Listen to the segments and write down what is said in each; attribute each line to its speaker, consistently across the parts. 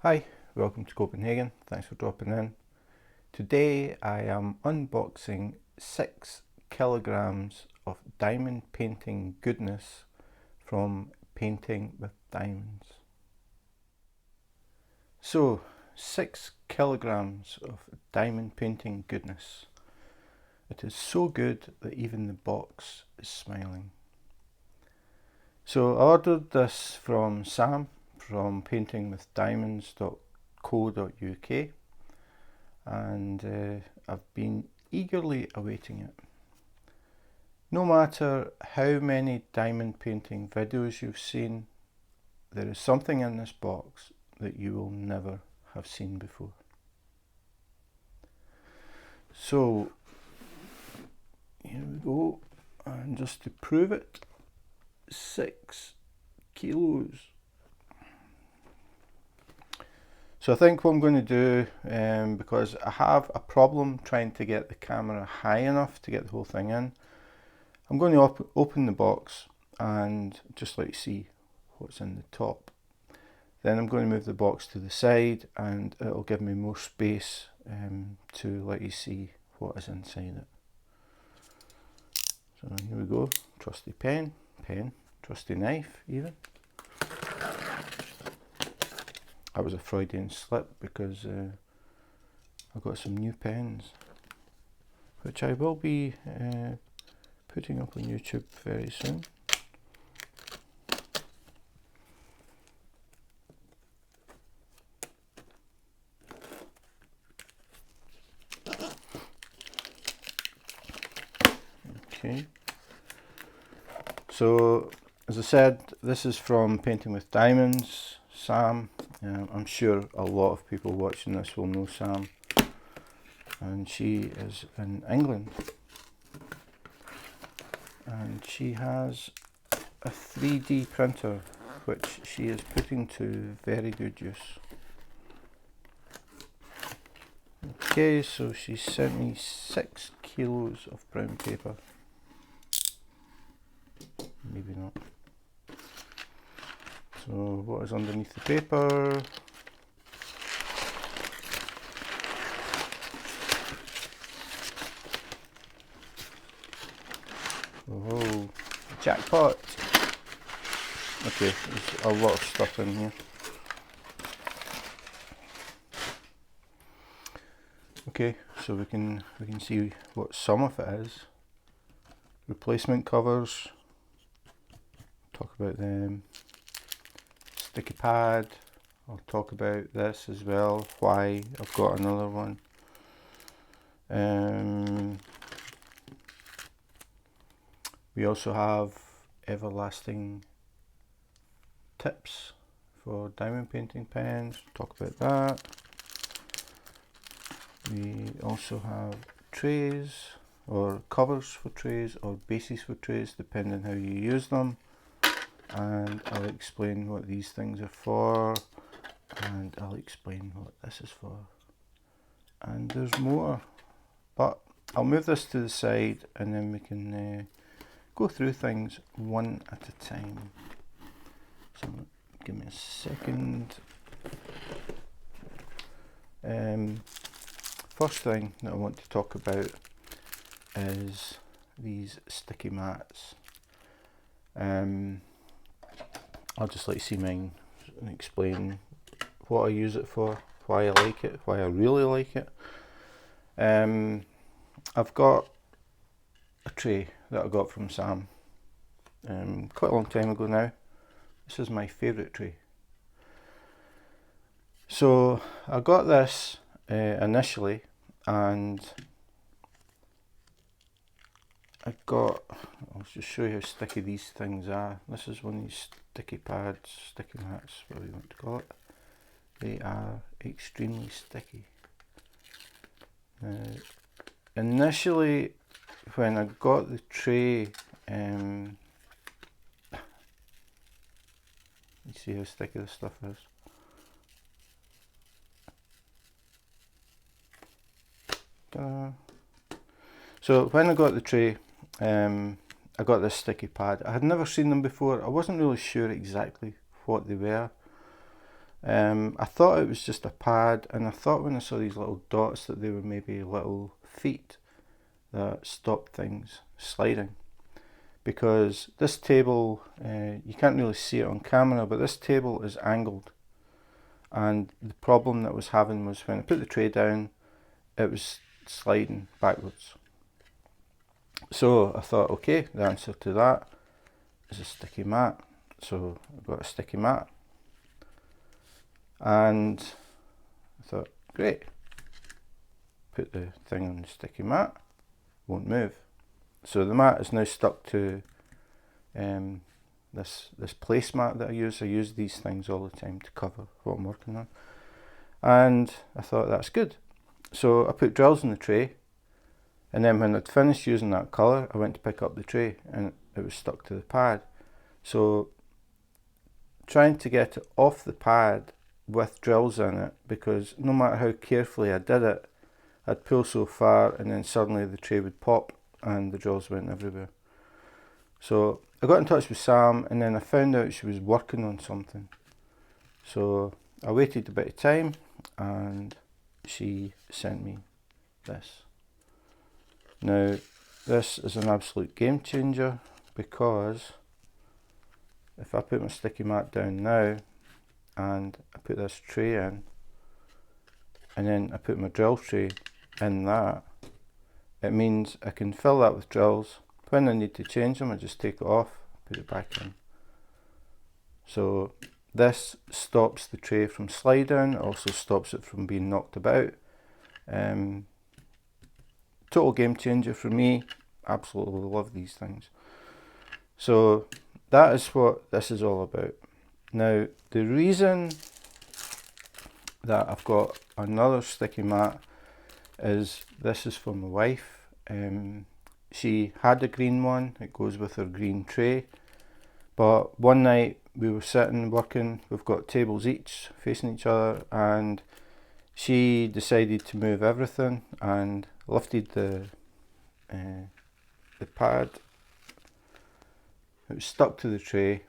Speaker 1: Hi, welcome to Copenhagen. Thanks for dropping in. Today I am unboxing 6 kilograms of diamond painting goodness from Painting with Diamonds. So, 6 kilograms of diamond painting goodness. It is so good that even the box is smiling. So I ordered this from Sam from paintingwithdiamonds.co.uk and I've been eagerly awaiting it. No matter how many diamond painting videos you've seen, there is something in this box that you will never have seen before. So here we go, and just to prove it, 6 kilos. So I think what I'm going to do, because I have a problem trying to get the camera high enough to get the whole thing in, I'm going to open the box and just let you see what's in the top. Then I'm going to move the box to the side and it'll give me more space to let you see what is inside it. So here we go, trusty pen, trusty knife even. That was a Freudian slip because I got some new pens, which I will be putting up on YouTube very soon. Okay, so as I said, this is from Painting with Diamonds, Sam. I'm sure a lot of people watching this will know Sam, and she is in England, and she has a 3D printer which she is putting to very good use. Okay, so she sent me 6 kilos of brown paper. Maybe not. So what is underneath the paper? Oh, jackpot! Okay, there's a lot of stuff in here. Okay, so we can see what some of it is. Replacement covers. Talk about them. Sticky pad. I'll talk about this as well. Why I've got another one. We also have everlasting tips for diamond painting pens. Talk about that. We also have trays or covers for trays or bases for trays, depending on how you use them. And I'll explain what these things are for, and I'll explain what this is for. And there's more, but I'll move this to the side and then we can go through things one at a time. So give me a second. First thing that I want to talk about is these sticky mats. I'll just let you see mine and explain what I use it for, why I like it, why I really like it. I've got a tray that I got from Sam quite a long time ago now. This is my favourite tray. So I got this initially, and I'll just show you how sticky these things are. This is one of these sticky pads, sticky mats, whatever you want to call it. They are extremely sticky. Initially, when I got the tray, you see how sticky this stuff is. So when I got the tray, I got this sticky pad. I had never seen them before. I wasn't really sure exactly what they were, I thought it was just a pad, and I thought when I saw these little dots that they were maybe little feet that stopped things sliding. Because this table, you can't really see it on camera, but this table is angled. And the problem that I was having was when I put the tray down, it was sliding backwards. So I thought, okay, the answer to that is a sticky mat. So I got a sticky mat, and I thought, great, put the thing on the sticky mat, won't move. So the mat is now stuck to this placemat that I use. I use these things all the time to cover what I'm working on. And I thought, that's good. So I put drills in the tray, and then when I'd finished using that colour, I went to pick up the tray and it was stuck to the pad. So trying to get it off the pad with drills in it, because no matter how carefully I did it, I'd pull so far and then suddenly the tray would pop and the drills went everywhere. So I got in touch with Sam, and then I found out she was working on something. So I waited a bit of time and she sent me this. Now this is an absolute game changer, because if I put my sticky mat down now and I put this tray in, and then I put my drill tray in that, it means I can fill that with drills. When I need to change them, I just take it off, put it back in. So this stops the tray from sliding, also stops it from being knocked about. Total game changer for me. Absolutely love these things. So that is what this is all about. Now the reason that I've got another sticky mat is this is for my wife. She had a green one, it goes with her green tray, but one night we were sitting working, we've got tables each facing each other, and she decided to move everything and lifted the pad. It was stuck to the tray,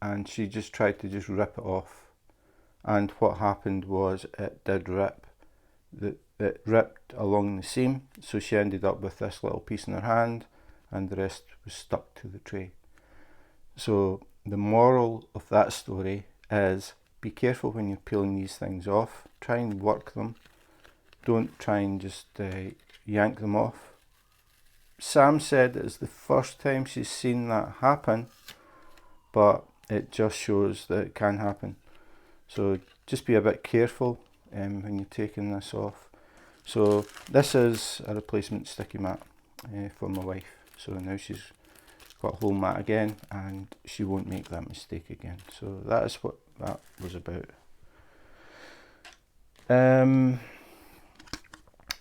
Speaker 1: and she just tried to just rip it off, and what happened was it did rip. It ripped along the seam, so she ended up with this little piece in her hand and the rest was stuck to the tray. So the moral of that story is, be careful when you're peeling these things off. Try and work them. Don't try and just yank them off. Sam said it's the first time she's seen that happen, but it just shows that it can happen. So just be a bit careful when you're taking this off. So this is a replacement sticky mat for my wife. So now she's got a whole mat again, and she won't make that mistake again. So that is what that was about.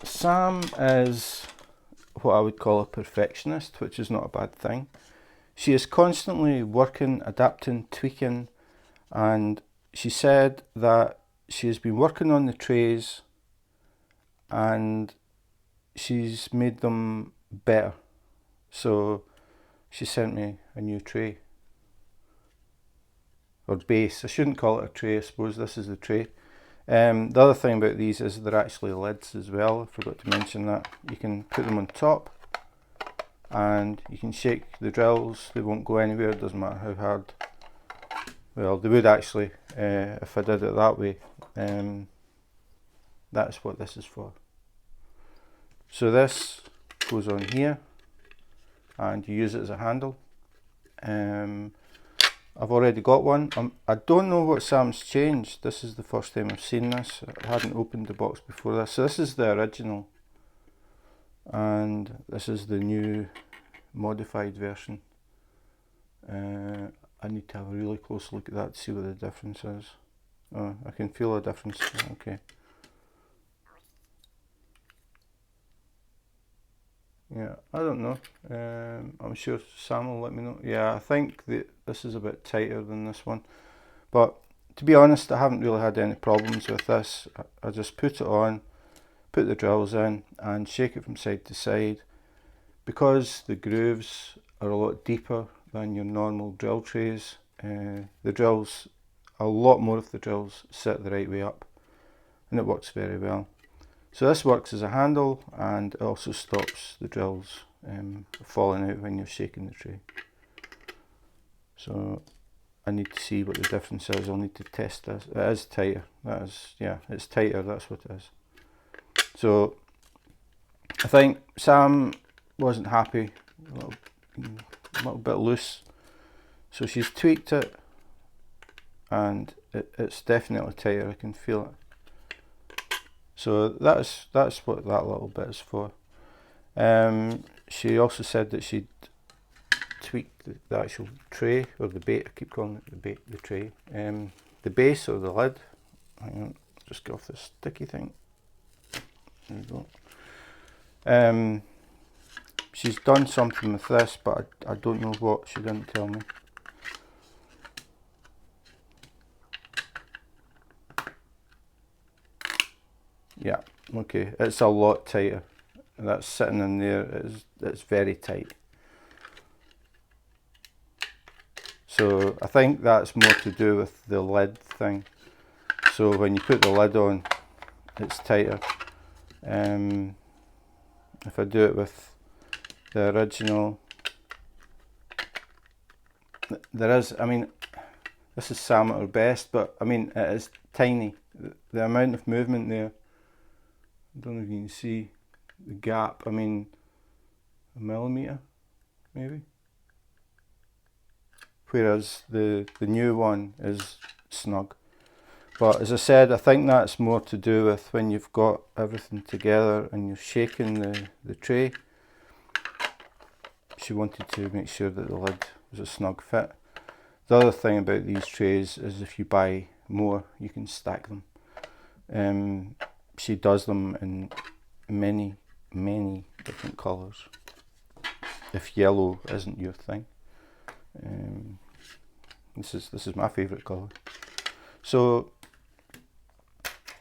Speaker 1: Sam is what I would call a perfectionist, which is not a bad thing. She is constantly working, adapting, tweaking, and she said that she has been working on the trays and she's made them better. So she sent me a new tray, or base. I shouldn't call it a tray, I suppose this is the tray. The other thing about these is they're actually lids as well. I forgot to mention that. You can put them on top and you can shake the drills, they won't go anywhere, it doesn't matter how hard. Well, they would actually if I did it that way. That's what this is for. So this goes on here and you use it as a handle. I've already got one. I don't know what Sam's changed. This is the first time I've seen this. I hadn't opened the box before this. So this is the original and this is the new modified version. I need to have a really close look at that to see what the difference is. Oh, I can feel a difference. Okay. Yeah, I don't know. I'm sure Sam will let me know. Yeah, I think that this is a bit tighter than this one. But to be honest, I haven't really had any problems with this. I just put it on, put the drills in and shake it from side to side. Because the grooves are a lot deeper than your normal drill trays, the drills a lot more if the drills sit the right way up, and it works very well. So this works as a handle, and it also stops the drills falling out when you're shaking the tray. So I need to see what the difference is. I'll need to test this. It is tighter. That is, yeah, it's tighter. That's what it is. So I think Sam wasn't happy. A little bit loose. So she's tweaked it, and it's definitely tighter. I can feel it. So that's what that little bit is for. She also said that she'd tweaked the actual tray, or the bait. I keep calling it the tray. The base or the lid. Hang on, just get off this sticky thing. There you go. She's done something with this, but I don't know what. She didn't tell me. Yeah, okay, it's a lot tighter. That's sitting in there, it's very tight. So I think that's more to do with the lid thing. So when you put the lid on, it's tighter. If I do it with the original, there is, I mean, this is Sam at her best, but I mean, it is tiny. The amount of movement there, I don't know if you can see the gap. I mean, a millimetre, maybe. Whereas the new one is snug. But as I said, I think that's more to do with when you've got everything together and you're shaking the tray. She wanted to make sure that the lid was a snug fit. The other thing about these trays is if you buy more, you can stack them. She does them in many different colours, if yellow isn't your thing. This is my favourite colour. So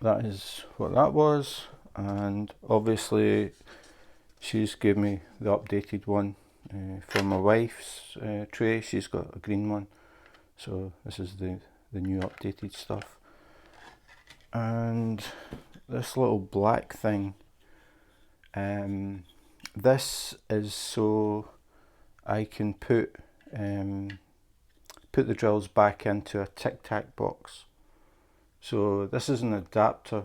Speaker 1: that is what that was, and obviously she's given me the updated one for my wife's tray. She's got a green one, so this is the new updated stuff. And this little black thing, this is so I can put the drills back into a tic-tac box. So this is an adapter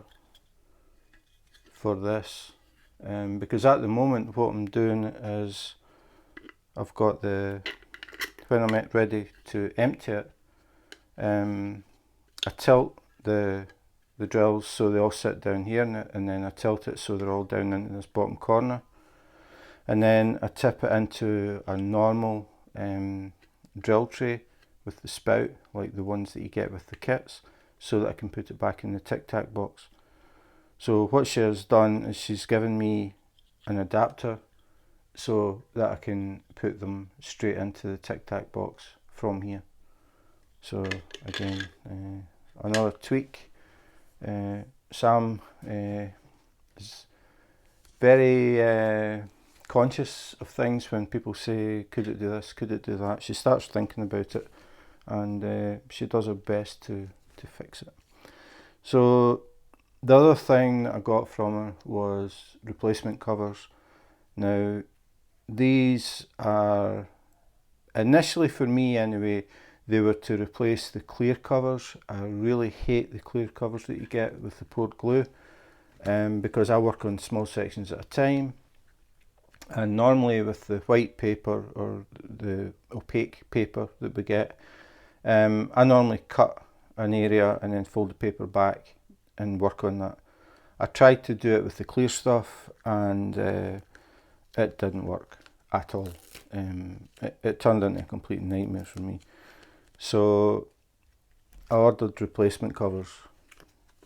Speaker 1: for this, because at the moment what I'm doing is I've got when I'm ready to empty it, I tilt the drills so they all sit down here, and then I tilt it so they're all down into this bottom corner, and then I tip it into a normal drill tray with the spout, like the ones that you get with the kits, so that I can put it back in the tic-tac box. So what she has done is she's given me an adapter so that I can put them straight into the tic-tac box from here. So again, another tweak. Sam is very conscious of things. When people say, could it do this, could it do that, she starts thinking about it, and she does her best to fix it. So the other thing that I got from her was replacement covers. Now these are, initially for me anyway, they were to replace the clear covers. I really hate the clear covers that you get with the poured glue, because I work on small sections at a time, and normally with the white paper or the opaque paper that we get, I normally cut an area and then fold the paper back and work on that. I tried to do it with the clear stuff, and it didn't work at all. It turned into a complete nightmare for me. So I ordered replacement covers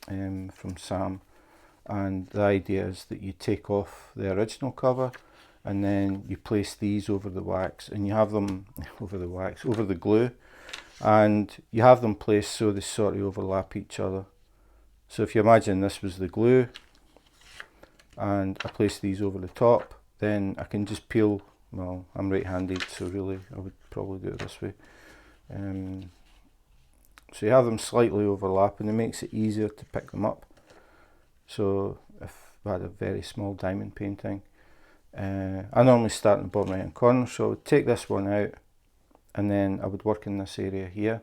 Speaker 1: from Sam, and the idea is that you take off the original cover and then you place these over the wax, and you have them over the glue, and you have them placed so they sort of overlap each other. So if you imagine this was the glue and I place these over the top, then I can just peel. Well, I'm right-handed, so really I would probably do it this way. So you have them slightly overlapping, it makes it easier to pick them up. So if I had a very small diamond painting, I normally start in the bottom right hand corner, so I would take this one out and then I would work in this area here.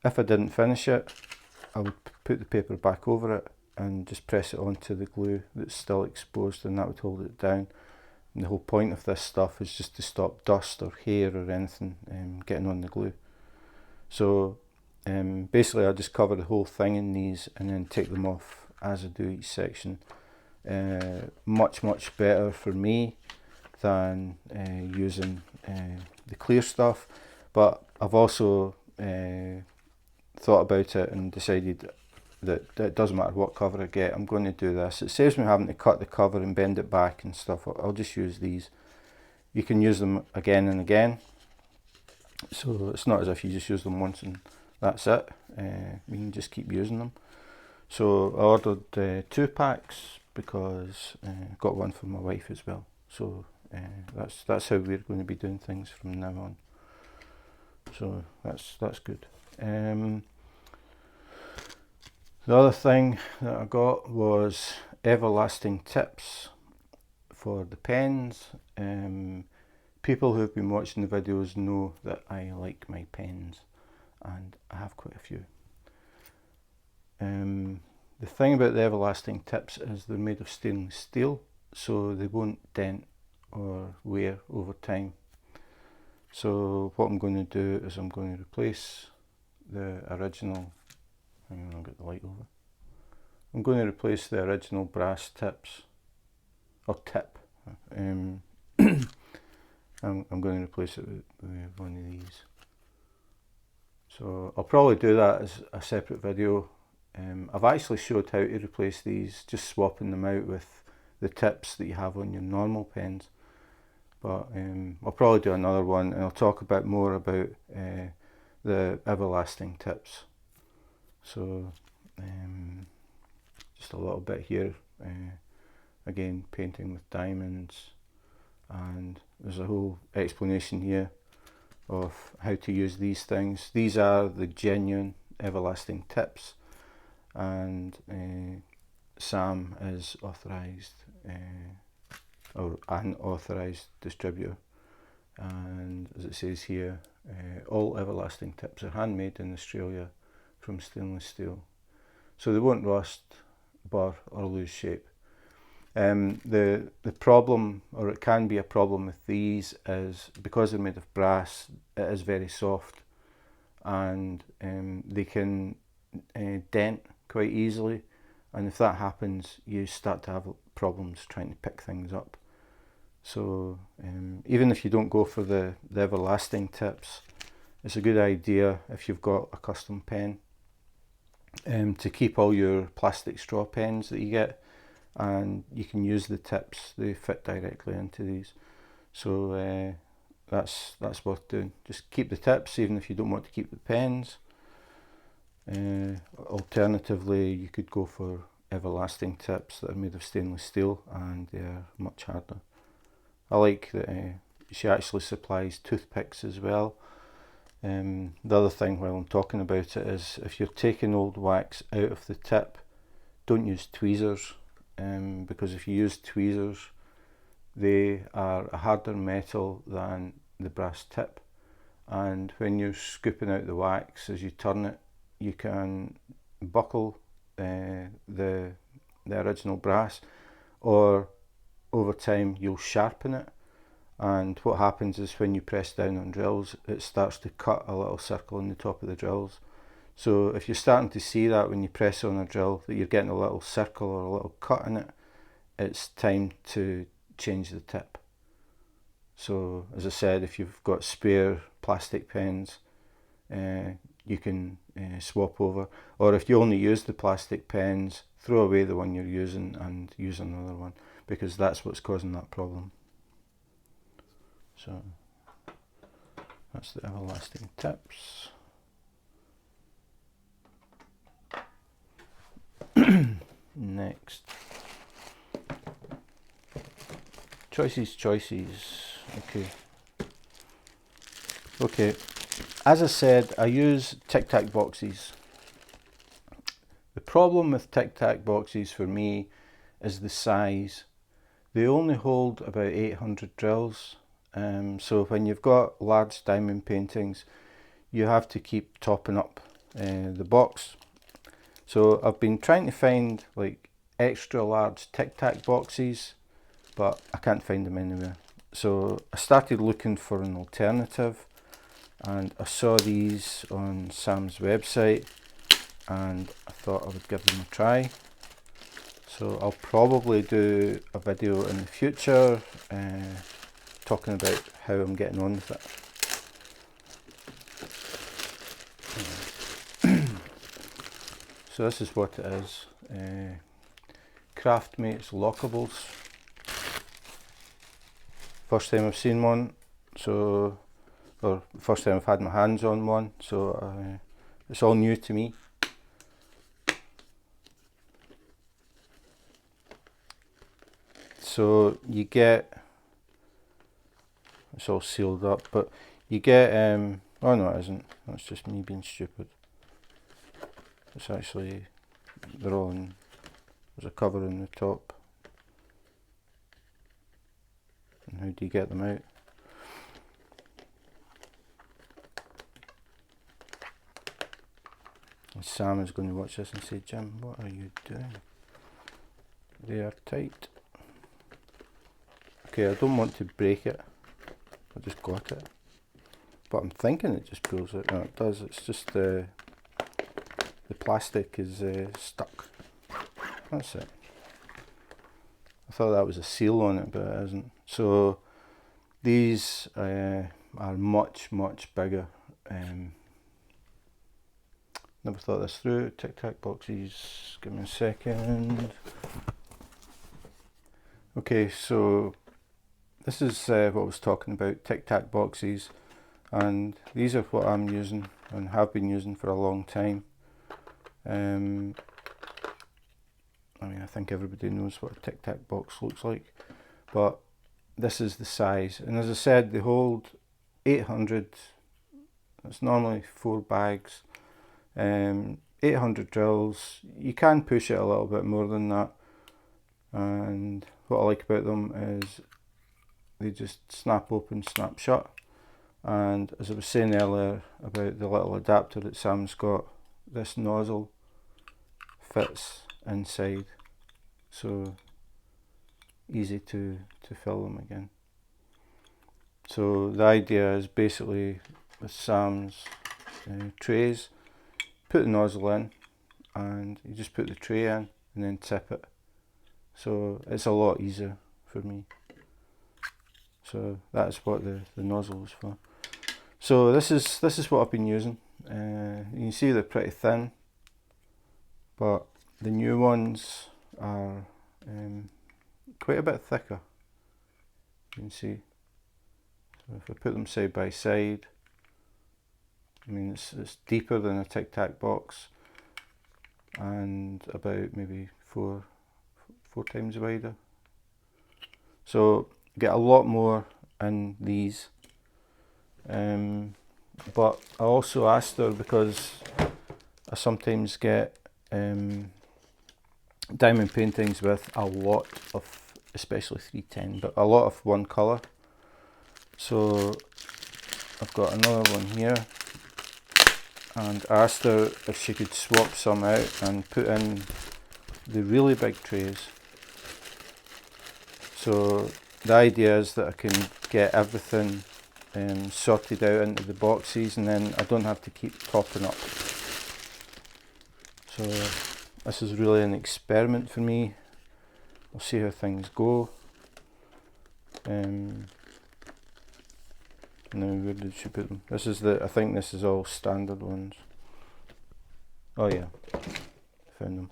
Speaker 1: If I didn't finish it, I would put the paper back over it and just press it onto the glue that's still exposed, and that would hold it down. And the whole point of this stuff is just to stop dust or hair or anything getting on the glue. So basically I just cover the whole thing in these and then take them off as I do each section. Much better for me than using the clear stuff, but I've also thought about it and decided that it doesn't matter what cover I get, I'm going to do this. It saves me having to cut the cover and bend it back and stuff. I'll just use these. You can use them again and again, so it's not as if you just use them once and that's it. You can just keep using them. So I ordered 2 packs because I got one for my wife as well. So that's how we're going to be doing things from now on. So that's good. The other thing that I got was everlasting tips for the pens. People who have been watching the videos know that I like my pens, and I have quite a few. The thing about the everlasting tips is they're made of stainless steel, so they won't dent or wear over time. So what I'm going to do is I'm going to replace the original, I'll get the light over. I'm going to replace the original brass tips, or tip. I'm going to replace it with one of these. So I'll probably do that as a separate video. I've actually showed how to replace these, just swapping them out with the tips that you have on your normal pens. But I'll probably do another one and I'll talk a bit more about the everlasting tips. So just a little bit here, again painting with diamonds, and there's a whole explanation here of how to use these things. These are the genuine everlasting tips, and Sam is authorised or an authorised distributor, and as it says here, all everlasting tips are handmade in Australia from stainless steel, so they won't rust, burr or lose shape. The problem, or it can be a problem with these, is because they're made of brass, it is very soft, and they can dent quite easily, and if that happens you start to have problems trying to pick things up. So even if you don't go for the everlasting tips, it's a good idea if you've got a custom pen to keep all your plastic straw pens that you get, and you can use the tips, they fit directly into these. So that's worth doing. Just keep the tips even if you don't want to keep the pens. Alternatively, you could go for everlasting tips that are made of stainless steel, and they are much harder. I like that she actually supplies toothpicks as well. The other thing while I'm talking about it is, if you're taking old wax out of the tip, don't use tweezers, because if you use tweezers, they are a harder metal than the brass tip, and when you're scooping out the wax as you turn it, you can buckle the original brass, or over time you'll sharpen it, and what happens is when you press down on drills, it starts to cut a little circle in the top of the drills. So if you're starting to see that when you press on a drill, that you're getting a little circle or a little cut in it, it's time to change the tip. So as I said, if you've got spare plastic pens, you can swap over, or if you only use the plastic pens, throw away the one you're using and use another one, because that's what's causing that problem. So that's the everlasting tips. Next, choices. Okay. as I said, I use Tic Tac boxes. The problem with Tic Tac boxes for me is the size. They only hold about 800 drills, so when you've got large diamond paintings, you have to keep topping up the box. So I've been trying to find like extra large Tic Tac boxes, but I can't find them anywhere. So I started looking for an alternative, and I saw these on Sam's website, and I thought I would give them a try. So I'll probably do a video in the future talking about how I'm getting on with it. So this is what it is. Craftmates lockables. First time I've seen one, or first time I've had my hands on one, so it's all new to me. So you get, it's all sealed up, but you get, oh no it isn't, that's just me being stupid. It's actually, they're all in, there's a cover on the top. And how do you get them out? And Sam is going to watch this and say, Jim, what are you doing? They are tight. Okay, I don't want to break it. I just got it. But I'm thinking it just pulls it. No, it does. It's just the plastic is stuck. That's it. I thought that was a seal on it, but it isn't. So these are much bigger. Never thought this through. Tic Tac boxes. Give me a second. Okay, so this is what I was talking about, Tic Tac boxes, and these are what I'm using and have been using for a long time. I mean, I think everybody knows what a Tic Tac box looks like, but this is the size, and as I said, they hold 800, it's normally 4 bags, 800 drills. You can push it a little bit more than that, and what I like about them is they just snap open, snap shut. And as I was saying earlier about the little adapter that Sam's got, this nozzle fits inside, so easy to fill them again. So the idea is basically with Sam's trays, put the nozzle in and you just put the tray in and then tip it. So it's a lot easier for me. So that's what the nozzle is for. So this is what I've been using. You can see they're pretty thin, but the new ones are quite a bit thicker. You can see. So if I put them side by side, I mean it's deeper than a Tic Tac box, and about maybe four times wider. So get a lot more in these, but I also asked her, because I sometimes get diamond paintings with a lot of, especially 310, but a lot of one colour. So I've got another one here, and I asked her if she could swap some out and put in the really big trays. So the idea is that I can get everything sorted out into the boxes, and then I don't have to keep topping up. So this is really an experiment for me. We'll see how things go. Now where did she put them? This is I think this is all standard ones. Oh yeah, found them.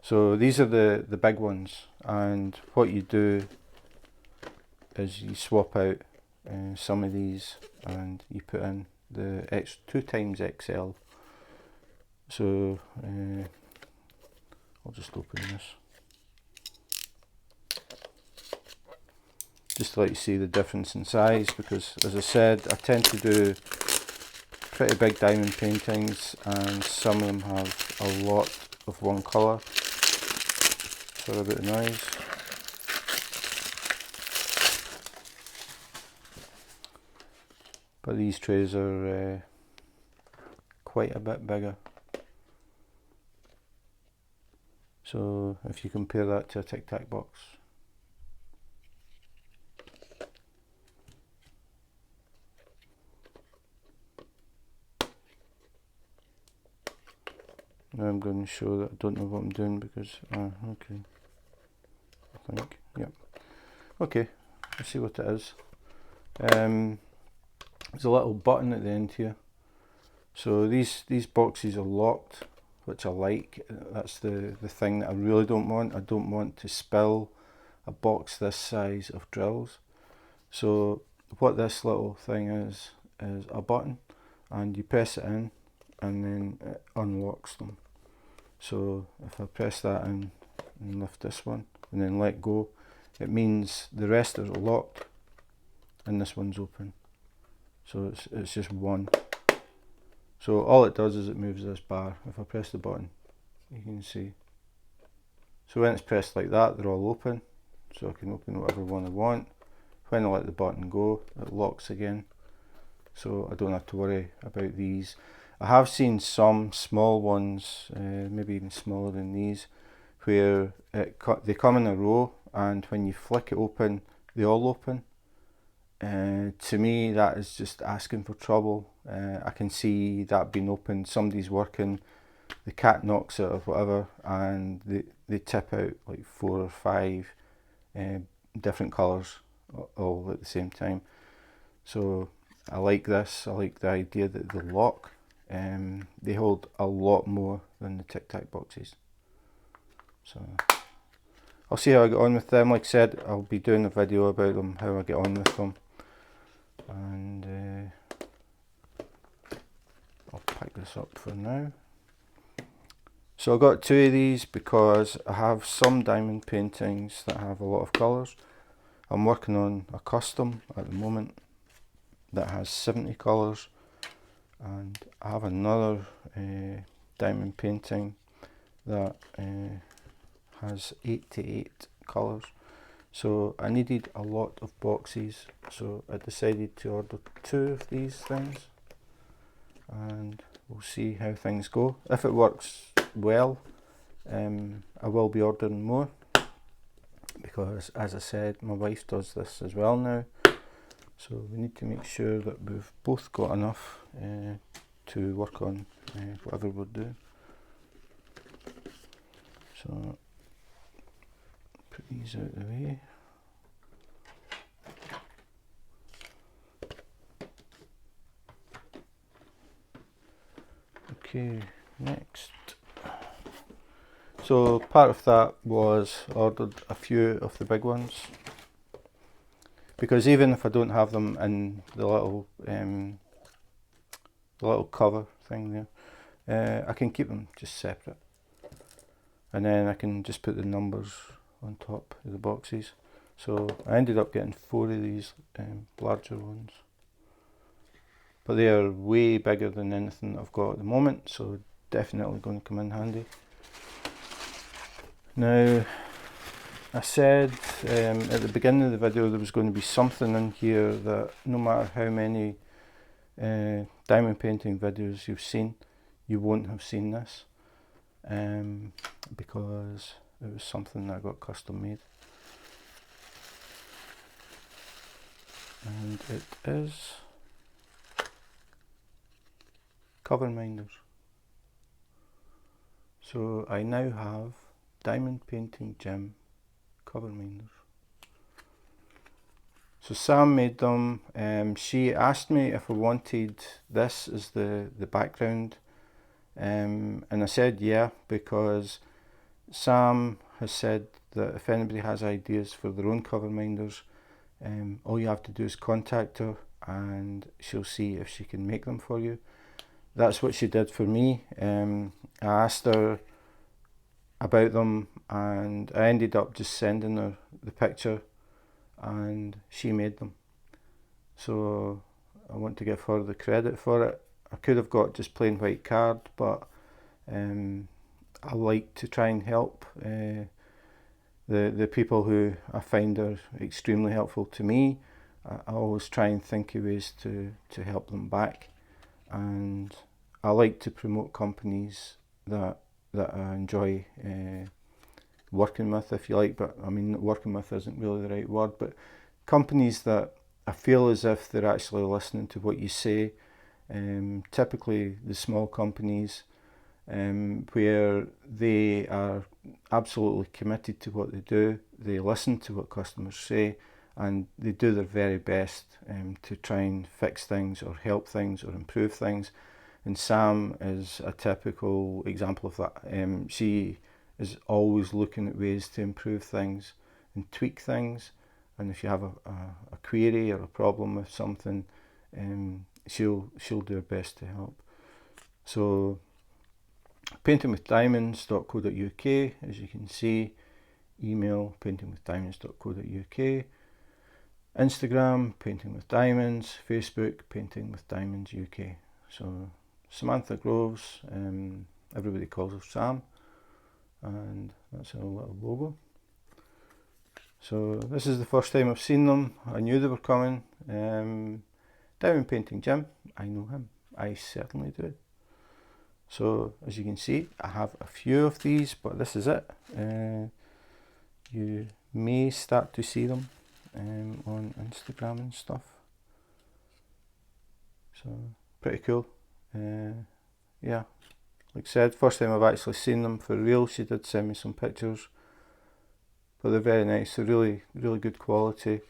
Speaker 1: So these are the big ones, and what you do is you swap out some of these and you put in the 2 times XL. So I'll just open this just to let you see the difference in size, because as I said, I tend to do pretty big diamond paintings, and some of them have a lot of one colour. Sorry about the noise. But these trays are quite a bit bigger. So if you compare that to a Tic Tac box. Now I'm going to show that I don't know what I'm doing because, okay, I think, yep. Okay, let's see what it is. There's a little button at the end here. So these boxes are locked, which I like. That's the thing that I really don't want. I don't want to spill a box this size of drills. So what this little thing is a button, and you press it in and then it unlocks them. So if I press that in and lift this one and then let go, it means the rest are locked and this one's open. So it's just one. So all it does is it moves this bar. If I press the button, you can see. So when it's pressed like that, they're all open. So I can open whatever one I want. When I let the button go, it locks again. So I don't have to worry about these. I have seen some small ones, maybe even smaller than these, where they come in a row, and when you flick it open, they all open. To me, that is just asking for trouble. I can see that being opened, somebody's working, the cat knocks it or whatever, and they tip out like 4 or 5 different colours all at the same time. So I like this. I like the idea that they lock. They hold a lot more than the Tic Tac boxes. So I'll see how I get on with them. Like I said, I'll be doing a video about them, how I get on with them. And I'll pick this up for now. So I got 2 of these because I have some diamond paintings that have a lot of colours. I'm working on a custom at the moment that has 70 colours, and I have another diamond painting that has 88 colours. So I needed a lot of boxes, so I decided to order 2 of these things, and we'll see how things go. If it works well, I will be ordering more, because as I said, my wife does this as well now, so we need to make sure that we've both got enough to work on whatever we're doing. So put these out of the way. Okay, next. So part of that was ordered a few of the big ones, because even if I don't have them in the little cover thing there, I can keep them just separate, and then I can just put the numbers on top of the boxes. So I ended up getting 4 of these larger ones, but they are way bigger than anything I've got at the moment, so definitely going to come in handy. Now, I said at the beginning of the video there was going to be something in here that no matter how many diamond painting videos you've seen, you won't have seen this, because it was something that I got custom made. And it is cover minders. So I now have Diamond Painting Gym cover minders. So Sam made them. She asked me if I wanted this as the background, and I said yeah, because Sam has said that if anybody has ideas for their own cover minders, all you have to do is contact her and she'll see if she can make them for you. That's what she did for me. I asked her about them, and I ended up just sending her the picture, and she made them. So I want to give her the credit for it. I could have got just plain white card, but I like to try and help the people who I find are extremely helpful to me. I always try and think of ways to help them back, and I like to promote companies that I enjoy working with, if you like, but I mean, working with isn't really the right word, but companies that I feel as if they're actually listening to what you say. Typically the small companies, where they are absolutely committed to what they do, they listen to what customers say, and they do their very best to try and fix things or help things or improve things. And Sam is a typical example of that. She is always looking at ways to improve things and tweak things. And if you have a query or a problem with something, she'll do her best to help. So paintingwithdiamonds.co.uk, as you can see, email paintingwithdiamonds.co.uk, Instagram Painting with Diamonds, Facebook Painting with Diamonds UK. So Samantha Groves, everybody calls her Sam, and that's our little logo. So this is the first time I've seen them. I knew they were coming. Diamond Painting Jim, I know him. I certainly do. So as you can see, I have a few of these, but this is it. You may start to see them on Instagram and stuff. So pretty cool. Yeah, like I said, first time I've actually seen them for real. She did send me some pictures, but they're very nice. They're really good quality.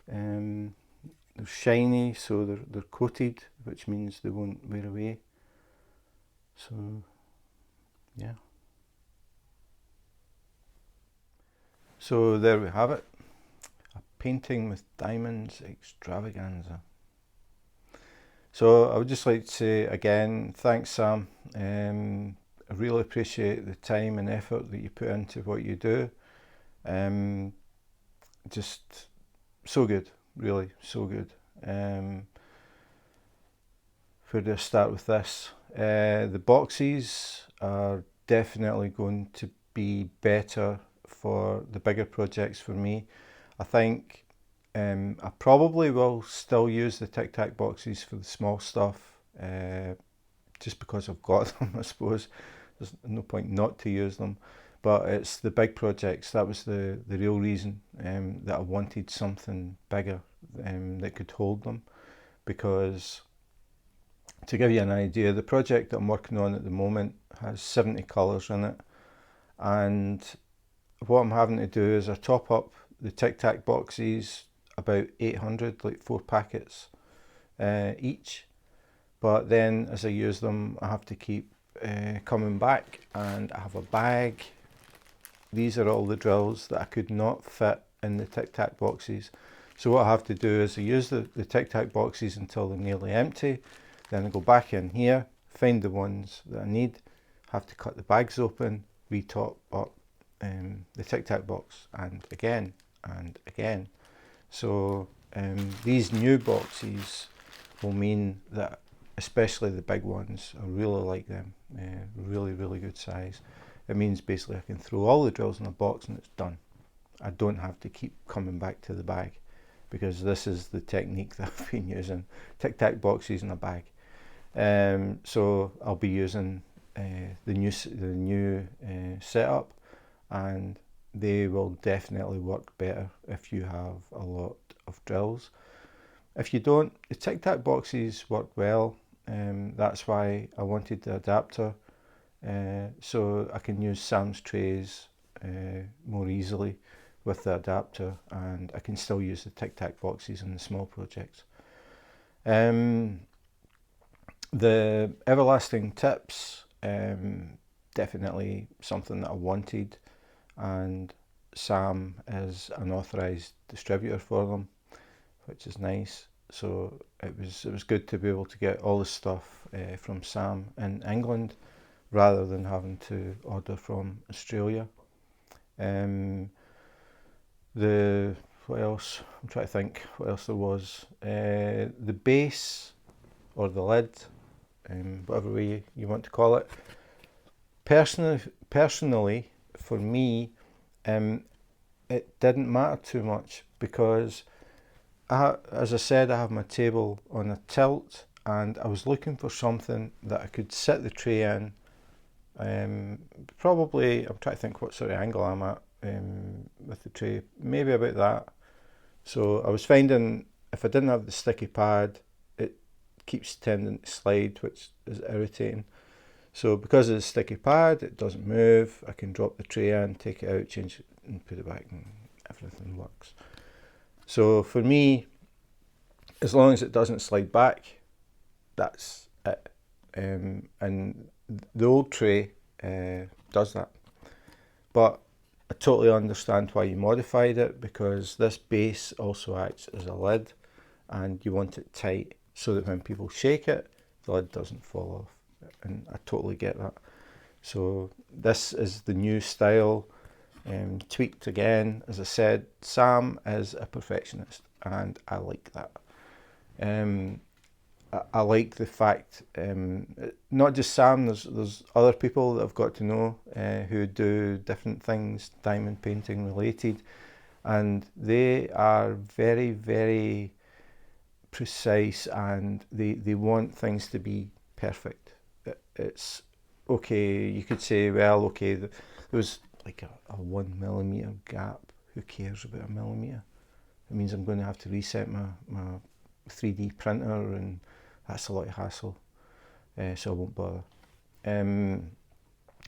Speaker 1: They're shiny, so they're coated, which means they won't wear away. So yeah. So there we have it. A Painting with Diamonds extravaganza. So I would just like to say again, thanks Sam. I really appreciate the time and effort that you put into what you do. Just so good, really, so good. Where do I start with this? The boxes are definitely going to be better for the bigger projects for me. I think I probably will still use the Tic Tac boxes for the small stuff, just because I've got them, I suppose. There's no point not to use them. But it's the big projects, that was the real reason that I wanted something bigger that could hold them. Because to give you an idea, the project that I'm working on at the moment has 70 colours in it. And what I'm having to do is I top up the Tic Tac boxes about 800, like 4 packets each. But then as I use them, I have to keep coming back, and I have a bag. These are all the drills that I could not fit in the Tic Tac boxes. So what I have to do is I use the Tic Tac boxes until they're nearly empty. Then I go back in here, find the ones that I need, have to cut the bags open, retop up the Tic Tac box, and again and again. So these new boxes will mean that, especially the big ones, I really like them. Really good size. It means basically I can throw all the drills in a box and it's done. I don't have to keep coming back to the bag, because this is the technique that I've been using. Tic Tac boxes in a bag. So I'll be using the new setup, and they will definitely work better if you have a lot of drills. If you don't, the Tic Tac boxes work well. That's why I wanted the adapter, so I can use Sam's trays more easily with the adapter, and I can still use the Tic Tac boxes in the small projects. The everlasting tips, definitely something that I wanted, and Sam is an authorised distributor for them, which is nice. So it was good to be able to get all the stuff from Sam in England, rather than having to order from Australia. What else? I'm trying to think what else there was. The base, or the lid, whatever way you want to call it. Personally, for me, it didn't matter too much because, as I said, I have my table on a tilt, and I was looking for something that I could sit the tray in. Probably, I'm trying to think what sort of angle I'm at with the tray, maybe about that. So I was finding if I didn't have the sticky pad, it keeps tending to slide, which is irritating. So because of the sticky pad, it doesn't move. I can drop the tray in, take it out, change it and put it back, and everything works. So for me, as long as it doesn't slide back, that's it. And the old tray does that. But I totally understand why you modified it, because this base also acts as a lid, and you want it tight so that when people shake it, the lid doesn't fall off. And I totally get that. So this is the new style, tweaked again. As I said, Sam is a perfectionist, and I like that. I like the fact, not just Sam, there's other people that I've got to know who do different things, diamond painting related, and they are very, very precise, and they want things to be perfect. It's okay, you could say, well, okay, there was like a 1 millimeter gap. Who cares about a millimeter? It means I'm going to have to reset my 3D printer, and that's a lot of hassle, so I won't bother.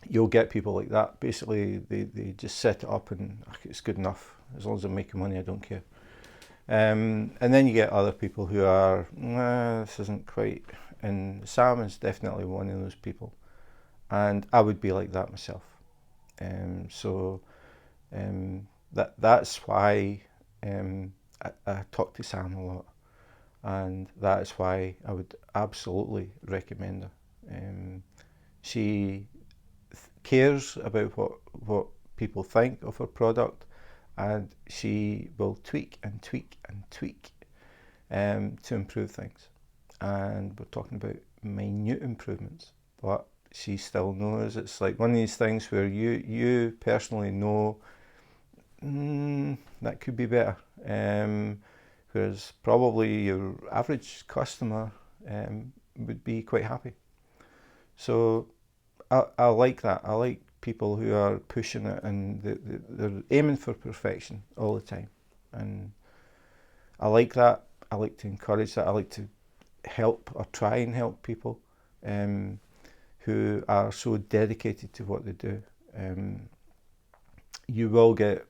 Speaker 1: You'll get people like that. Basically, they just set it up and it's good enough. As long as I'm making money, I don't care. And then you get other people who are, this isn't quite, and Sam is definitely one of those people. And I would be like that myself. That's why I talk to Sam a lot. And that is why I would absolutely recommend her. She cares about what people think of her product, and she will tweak and tweak and tweak to improve things. And we're talking about minute improvements, but she still knows. It's like one of these things where you personally know that could be better. Whereas probably your average customer would be quite happy. So I like that. I like people who are pushing it, and they're aiming for perfection all the time. And I like that. I like to encourage that. I like to help or try and help people who are so dedicated to what they do. You will get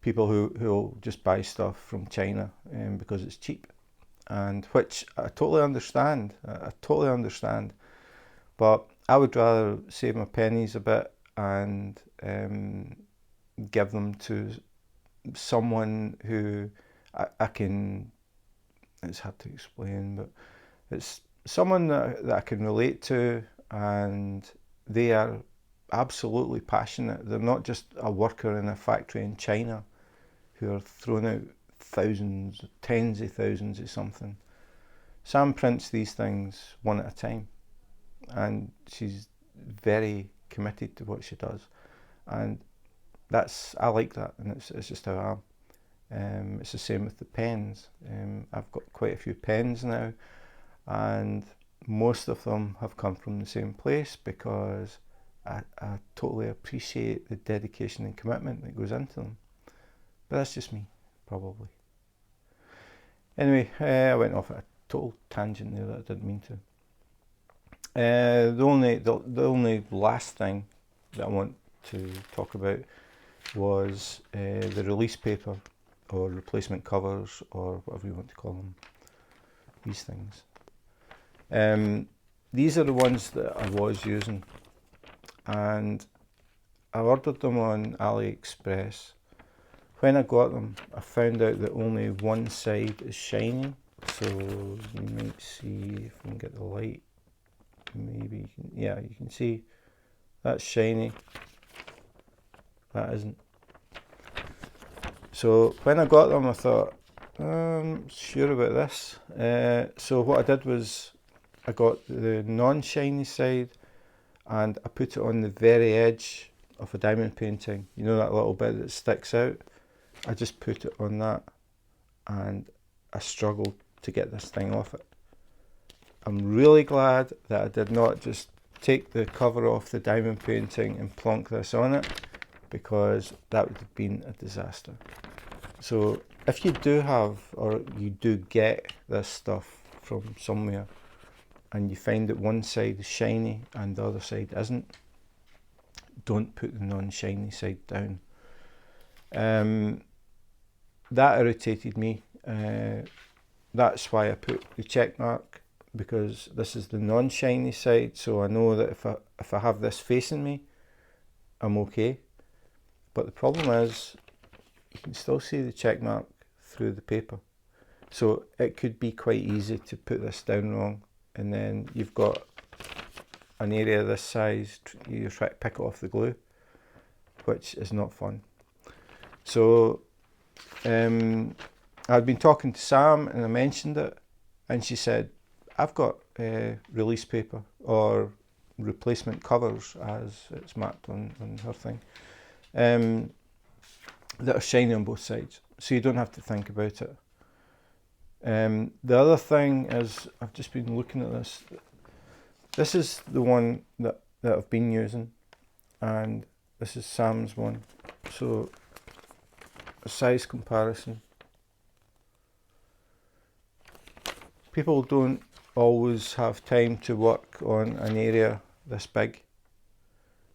Speaker 1: people who will just buy stuff from China because it's cheap, and which I totally understand. I totally understand, but I would rather save my pennies a bit and give them to someone who I can. It's hard to explain, but it's someone that I can relate to, and they are absolutely passionate. They're not just a worker in a factory in China who are throwing out thousands, tens of thousands of something. Sam prints these things one at a time, and she's very committed to what she does, and I like that, and it's just how I am. It's the same with the pens. I've got quite a few pens now, and most of them have come from the same place because I totally appreciate the dedication and commitment that goes into them. But that's just me, probably. Anyway, I went off at a total tangent there that I didn't mean to. The only last thing that I want to talk about was the release paper, or replacement covers, or whatever you want to call them. These things. These are the ones that I was using, and I ordered them on AliExpress. When I got them, I found out that only one side is shiny. So you might see if we can get the light. Maybe you can see that's shiny. That isn't. So when I got them, I thought, I'm sure about this. So what I did was I got the non-shiny side and I put it on the very edge of a diamond painting. You know that little bit that sticks out? I just put it on that and I struggled to get this thing off it. I'm really glad that I did not just take the cover off the diamond painting and plonk this on it, because that would have been a disaster. So if you do have, or you do get this stuff from somewhere and you find that one side is shiny and the other side isn't, don't put the non-shiny side down. That irritated me. That's why I put the check mark, because this is the non-shiny side, so I know that if I have this facing me, I'm okay. But the problem is, you can still see the check mark through the paper. So it could be quite easy to put this down wrong, and then you've got an area this size, you try to pick it off the glue, which is not fun. So I'd been talking to Sam and I mentioned it, and she said, I've got release paper or replacement covers, as it's marked on her thing, that are shiny on both sides, so you don't have to think about it. The other thing is, I've just been looking at this. This is the one that I've been using, and this is Sam's one. So a size comparison. People don't always have time to work on an area this big.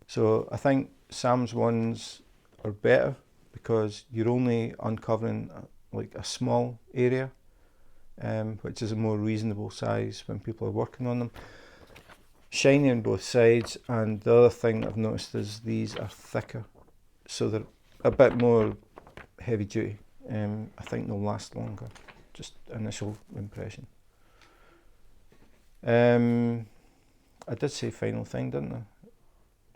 Speaker 1: So I think Sam's ones are better because you're only uncovering like a small area, which is a more reasonable size when people are working on them. Shiny on both sides, and the other thing I've noticed is these are thicker, so they're a bit more heavy duty. I think they'll last longer. Just initial impression. I did say final thing, didn't I?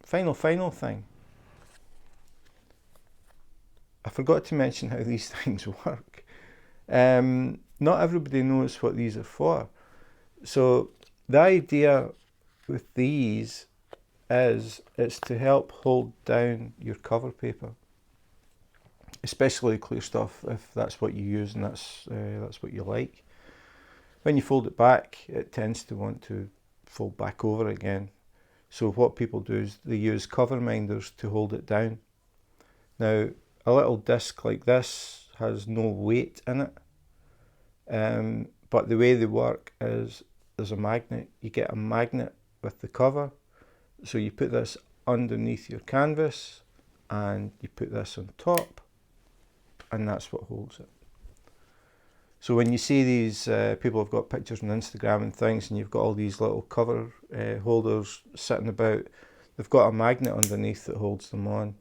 Speaker 1: Final thing. I forgot to mention how these things work. Not everybody knows what these are for. So the idea with these is it's to help hold down your cover paper, especially clear stuff, if that's what you use and that's what you like. When you fold it back, it tends to want to fold back over again. So what people do is they use cover minders to hold it down. Now, a little disc like this has no weight in it, but the way they work is there's a magnet. You get a magnet with the cover, so you put this underneath your canvas and you put this on top, and that's what holds it. So when you see these, people have got pictures on Instagram and things, and you've got all these little cover holders sitting about, they've got a magnet underneath that holds them on.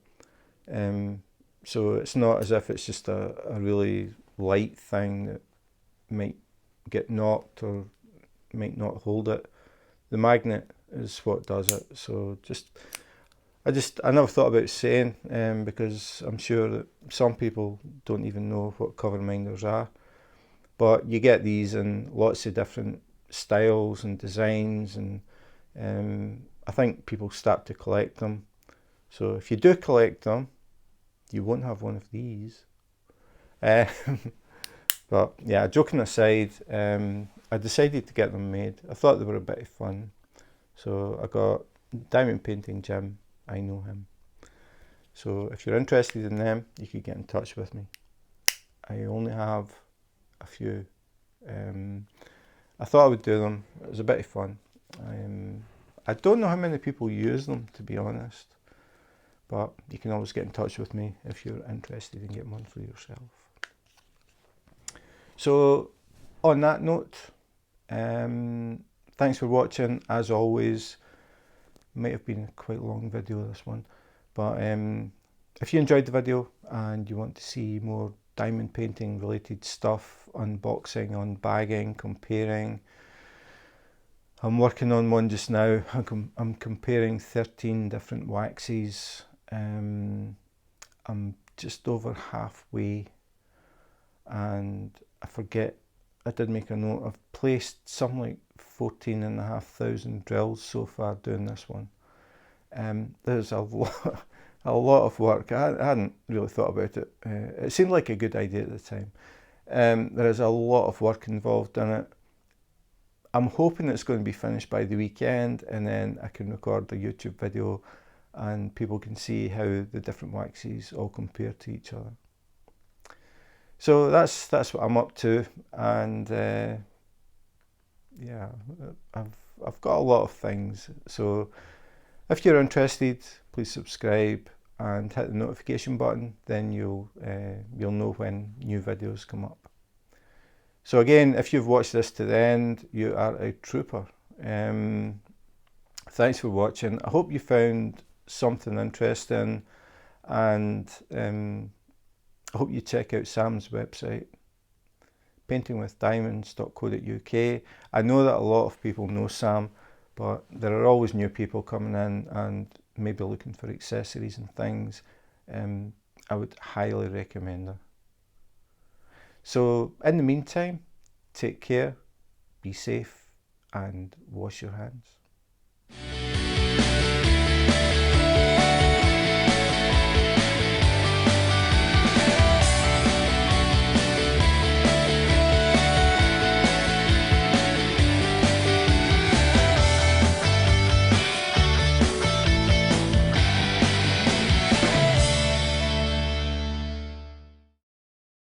Speaker 1: So it's not as if it's just a really light thing that might get knocked or might not hold it. The magnet is what does it. So I never thought about saying, because I'm sure that some people don't even know what cover minders are. But you get these in lots of different styles and designs, and I think people start to collect them. So if you do collect them, you won't have one of these. But yeah, joking aside, I decided to get them made. I thought they were a bit of fun. So I got Diamond Painting Jim, I know him. So if you're interested in them, you could get in touch with me. I only have a few. I thought I would do them. It was a bit of fun. I don't know how many people use them, to be honest, but you can always get in touch with me if you're interested in getting one for yourself. So on that note, thanks for watching. As always, might have been a quite long video, this one, but if you enjoyed the video and you want to see more diamond painting related stuff, unboxing, unbagging, comparing, I'm working on one just now. I'm comparing 13 different waxes. I'm just over halfway, and I forget I did make a note, I've placed something like 14,500 drills so far doing this one. There's a lot of work. I hadn't really thought about it. It seemed like a good idea at the time. There is a lot of work involved in it. I'm hoping it's going to be finished by the weekend, and then I can record a YouTube video and people can see how the different waxes all compare to each other. So that's what I'm up to, and yeah, I've got a lot of things. So if you're interested, please subscribe and hit the notification button. Then you'll know when new videos come up. So again, if you've watched this to the end, you are a trooper. Thanks for watching. I hope you found something interesting, and I hope you check out Sam's website, paintingwithdiamonds.co.uk. I know that a lot of people know Sam, but there are always new people coming in and maybe looking for accessories and things. I would highly recommend her. So in the meantime, take care, be safe, and wash your hands.